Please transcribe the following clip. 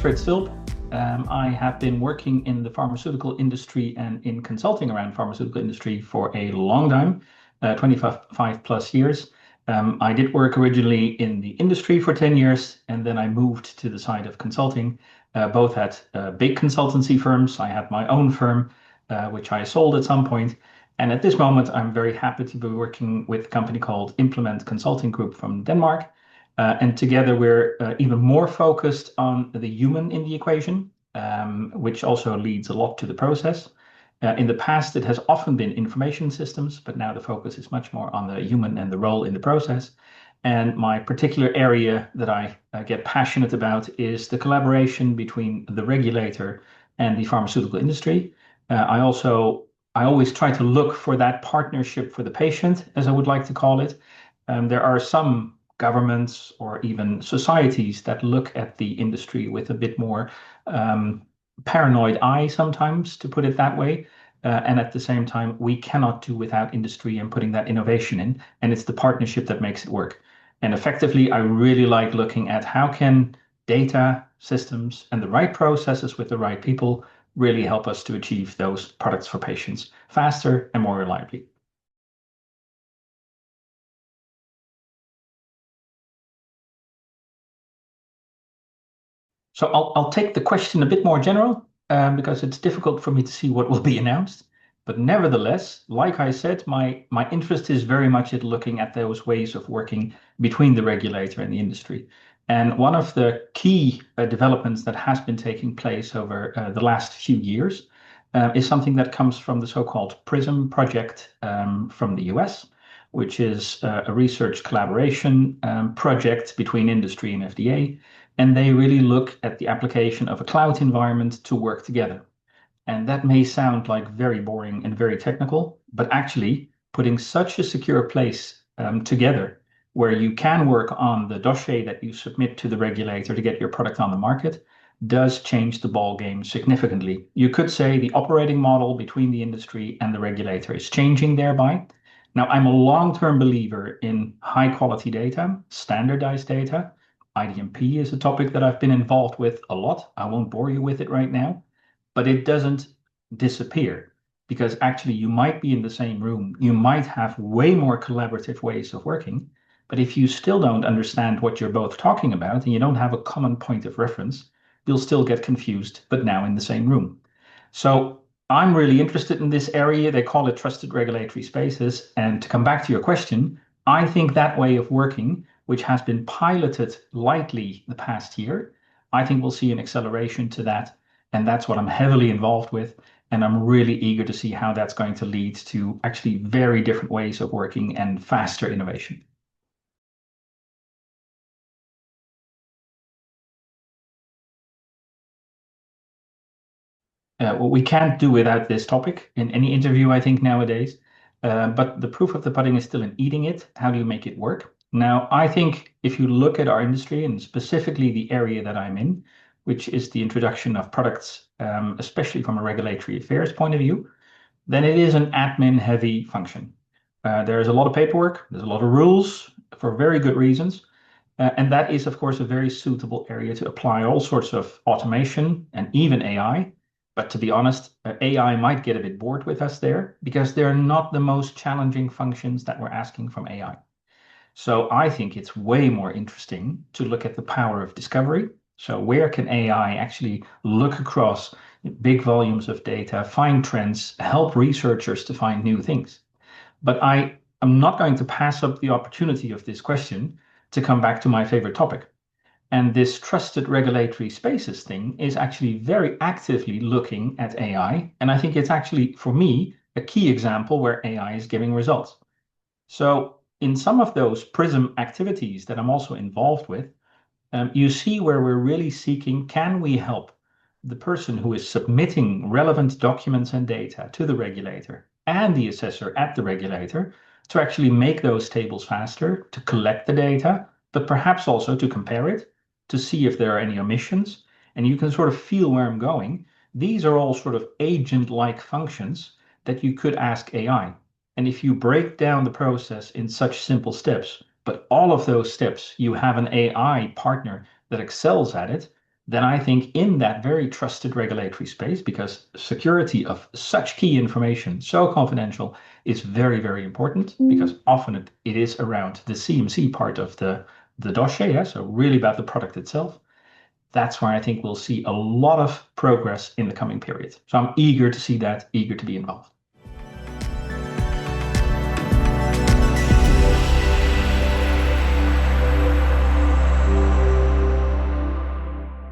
Frits Stulp. I have been working in the pharmaceutical industry and in consulting around pharmaceutical industry for a long time, 25 plus years. I did work originally in the industry for 10 years, and then I moved to the side of consulting, both at big consultancy firms. I had my own firm, which I sold at some point. And at this moment, I'm very happy to be working with a company called Implement Consulting Group from Denmark. And together we're even more focused on the human in the equation, which also leads a lot to the process. In the past, it has often been information systems, but now the focus is much more on the human and the role in the process. And my particular area that I get passionate about is the collaboration between the regulator and the pharmaceutical industry. I always try to look for that partnership for the patient, as I would like to call it. There are some governments or even societies that look at the industry with a bit more paranoid eye sometimes, to put it that way. And at the same time, we cannot do without industry and putting that innovation in. And it's the partnership that makes it work. And effectively, I really like looking at how can data systems and the right processes with the right people really help us to achieve those products for patients faster and more reliably. So I'll take the question a bit more general because it's difficult for me to see what will be announced. But nevertheless, like I said, my interest is very much at looking at those ways of working between the regulator and the industry. And one of the key developments that has been taking place over the last few years is something that comes from the so-called PRISM project from the US, which is a research collaboration project between industry and FDA. And they really look at the application of a cloud environment to work together. And that may sound like very boring and very technical, but actually putting such a secure place together where you can work on the dossier that you submit to the regulator to get your product on the market does change the ball game significantly. You could say the operating model between the industry and the regulator is changing thereby. Now, I'm a long-term believer in high quality data, standardized data. IDMP is a topic that I've been involved with a lot. I won't bore you with it right now, but it doesn't disappear because actually you might be in the same room. You might have way more collaborative ways of working, but if you still don't understand what you're both talking about and you don't have a common point of reference, you'll still get confused, but now in the same room. So I'm really interested in this area. They call it trusted regulatory spaces. And to come back to your question, I think that way of working, which has been piloted lightly the past year, I think we'll see an acceleration to that. And that's what I'm heavily involved with. And I'm really eager to see how that's going to lead to actually very different ways of working and faster innovation. Well, we can't do without this topic in any interview, I think, nowadays. But the proof of the pudding is still in eating it. How do you make it work? Now, I think if you look at our industry and specifically the area that I'm in, which is the introduction of products, especially from a regulatory affairs point of view, then it is an admin heavy function. There is a lot of paperwork, there's a lot of rules for very good reasons. And that is, of course, a very suitable area to apply all sorts of automation and even AI. But to be honest, AI might get a bit bored with us there because they're not the most challenging functions that we're asking from AI. So I think it's way more interesting to look at the power of discovery. So where can AI actually look across big volumes of data, find trends, help researchers to find new things? But I am not going to pass up the opportunity of this question to come back to my favorite topic. And this trusted regulatory spaces thing is actually very actively looking at AI. And I think it's actually, for me, a key example where AI is giving results. So in some of those PRISM activities that I'm also involved with, you see where we're really seeking, can we help the person who is submitting relevant documents and data to the regulator and the assessor at the regulator to actually make those tables faster, to collect the data, but perhaps also to compare it, to see if there are any omissions. And you can sort of feel where I'm going. These are all sort of agent-like functions that you could ask AI. And if you break down the process in such simple steps, but all of those steps, you have an AI partner that excels at it, then I think in that very trusted regulatory space, because security of such key information, so confidential, is very, very important because often it is around the CMC part of the dossier, yeah? So really about the product itself. That's where I think we'll see a lot of progress in the coming period. So I'm eager to see that, eager to be involved.